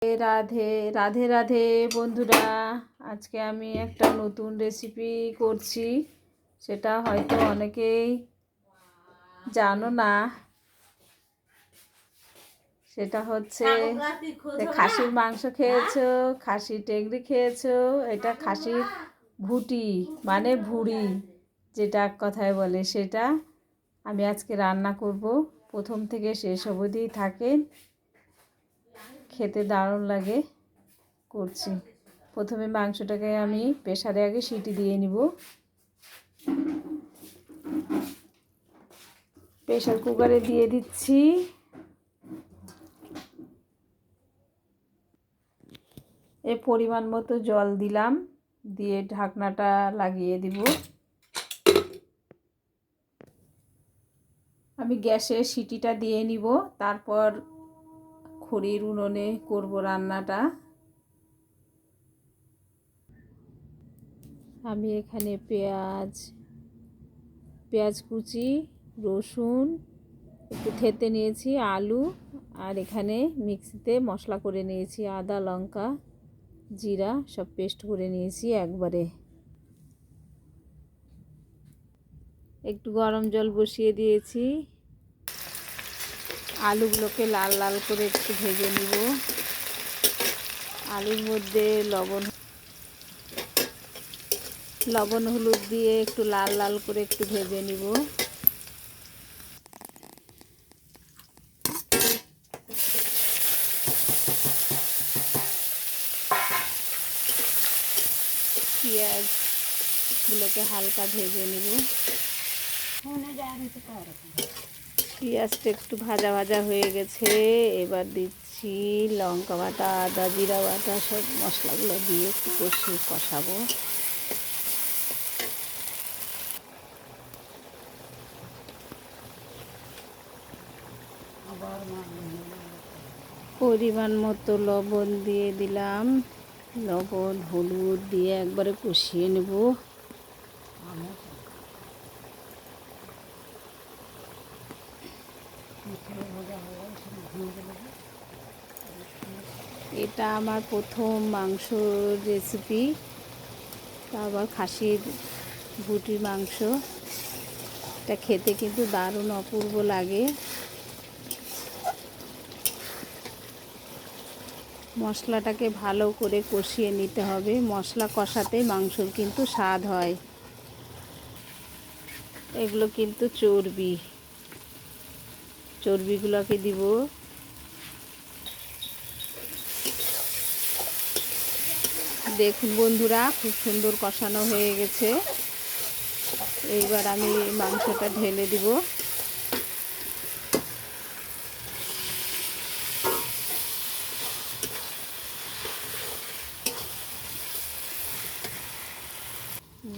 রাধে রাধে রাধে বন্ধুরা, আজকে আমি একটা নতুন রেসিপি করছি। সেটা হয়তো অনেকেই জানো না। সেটা হচ্ছে খাসির মাংস খেয়েছো, খাসির টেংরি খেয়েছো, এটা খাসির ভুটি মানে ভুড়ি যেটা এক কথায় বলে, সেটা আমি আজকে রান্না করব। প্রথম থেকে শেষ অবধি থাকেন, খেতে দারুণ লাগে। করছি প্রথমে মাংসটাকে আমি প্রেসারে আগে সিটি দিয়ে নিব। প্রেসার কুকারে দিয়ে দিচ্ছি। এই পরিমাণ মতো জল দিলাম, দিয়ে ঢাকনাটা লাগিয়ে দিব। আমি গ্যাসে সিটিটা দিয়ে নিব, তারপর খড়ির উনুনে করব রান্নাটা। আমি এখানে পেঁয়াজ কুচি, রসুন একটু থেতে নিয়েছি, আলু, আর এখানে মিক্সিতে মশলা করে নিয়েছি, আদা লঙ্কা জিরা সব পেস্ট করে নিয়েছি একবারে। একটু গরম জল বসিয়ে দিয়েছি, আলুগুলোকে লাল লাল করে একটু ভেজে নিব। আলুর মধ্যে লবণ হলুদ দিয়ে একটু লাল লাল করে একটু ভেজে নিব। পেঁয়াজগুলোকে হালকা ভেজে নিব। পেঁয়াজটা একটু ভাজা ভাজা হয়ে গেছে, এবার দিচ্ছি লঙ্কা বাটা, আদা জিরা বাটা, সব মশলাগুলো দিয়ে একটু কষাবো। পরিমাণ মতো লবণ দিয়ে দিলাম, লবণ হলুদ দিয়ে একবারে কষিয়ে নেব। এটা আমার প্রথম মাংস রেসিপি, তা আবার খাসির ভুটির মাংস। এটা খেতে কিন্তু দারুণ অপূর্ব লাগে। মশলাটাকে ভালো করে কষিয়ে নিতে হবে, মশলা কষাতে মাংসর কিন্তু স্বাদ হয়। এগুলো কিন্তু চর্বিগুলোকে দিব। দেখুন বন্ধুরা, খুব সুন্দর কষানো হয়ে গেছে। এইবার আমি মাংসটা ঢেলে দিব।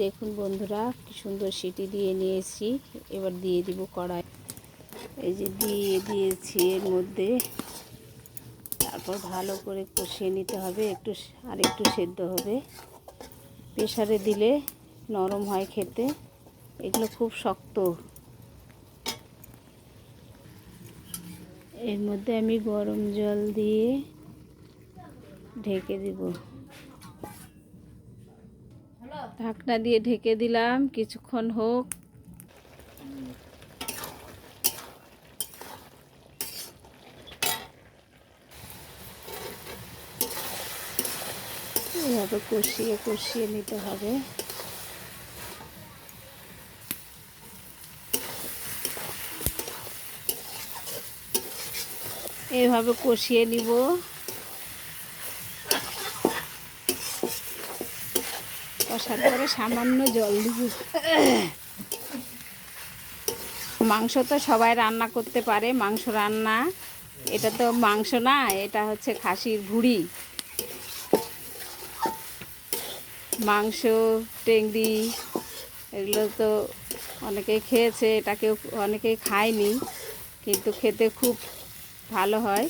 দেখুন বন্ধুরা, কি সুন্দর সিটি দিয়ে নিয়েছি। এবার দিয়ে দিব কড়াই, এই যে দিয়ে দিয়েছি এর মধ্যে। তারপর ভালো করে কষিয়ে নিতে হবে, একটু সেদ্ধ হবে। প্রেসারে দিলে নরম হয় খেতে, এগুলো খুব শক্ত। এর মধ্যে আমি গরম জল দিয়ে ঢেকে দিব। ঢাকনা দিয়ে ঢেকে দিলাম, কিছুক্ষণ হোক। এভাবে কষিয়ে নিতে হবে। এভাবে কষিয়ে নিব। কষার পরে সামান্য জল দিব। মাংস তো সবাই রান্না করতে পারে, মাংস রান্না। এটা তো মাংস না, এটা হচ্ছে খাসির ভুড়ি। মাংস টেংরি এগুলো তো অনেকেই খেয়েছে, এটাকেও অনেকেই খায়নি, কিন্তু খেতে খুব ভালো হয়।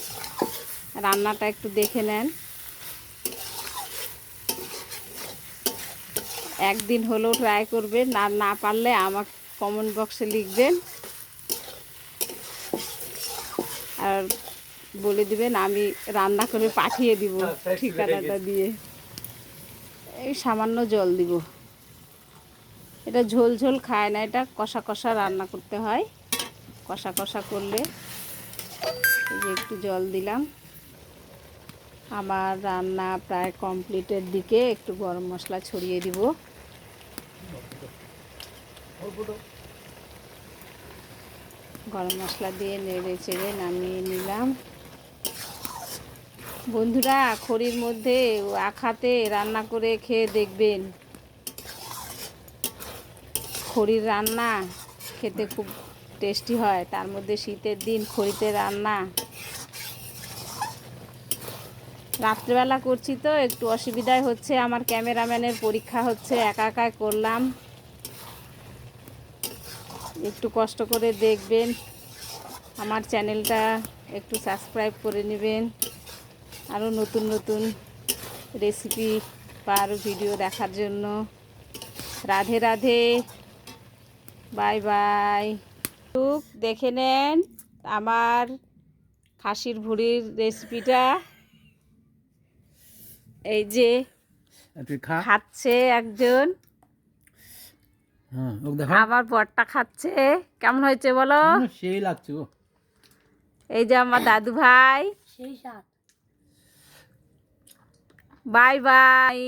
রান্নাটা একটু দেখে নেন, একদিন হলেও ট্রাই করবেন। আর না পারলে আমার কমেন্ট বক্সে লিখবেন। আর বলে দিবেন, আমি রান্না করে পাঠিয়ে দিব ঠিকানাটা দিয়ে। এই সামান্য জল দিব, এটা ঝোল ঝোল খায় না, এটা কষা কষা রান্না করতে হয়। কষা কষা করলে এই যে একটু জল দিলাম। আমার রান্না প্রায় কমপ্লিটের দিকে, একটু গরম মশলা ছড়িয়ে দিব। গরম মশলা দিয়ে নেড়ে চেড়ে নামিয়ে নিলাম। বন্ধুরা, খড়ির মধ্যে আখাতে রান্না করে খেয়ে দেখবেন, খড়ির রান্না খেতে খুব টেস্টি হয়। তার মধ্যে শীতের দিন খড়িতে রান্না। রাত্রেবেলা করছি তো একটু অসুবিধাই হচ্ছে, আমার ক্যামেরাম্যানের পরীক্ষা হচ্ছে, একা একা করলাম। একটু কষ্ট করে দেখবেন, আমার চ্যানেলটা একটু সাবস্ক্রাইব করে নেবেন, আরও নতুন নতুন রেসিপি বা আরও ভিডিও দেখার জন্য। Radhe Radhe, bye bye. দেখে নেন আমার খাসির ভুঁড়ির রেসিপিটা। এই যে খাচ্ছে একজন, আমার বরটা খাচ্ছে। কেমন হয়েছে বলো? সেই লাগছে গো। এই যে আমার দাদু ভাই। সেই স্বাদ। Bye bye.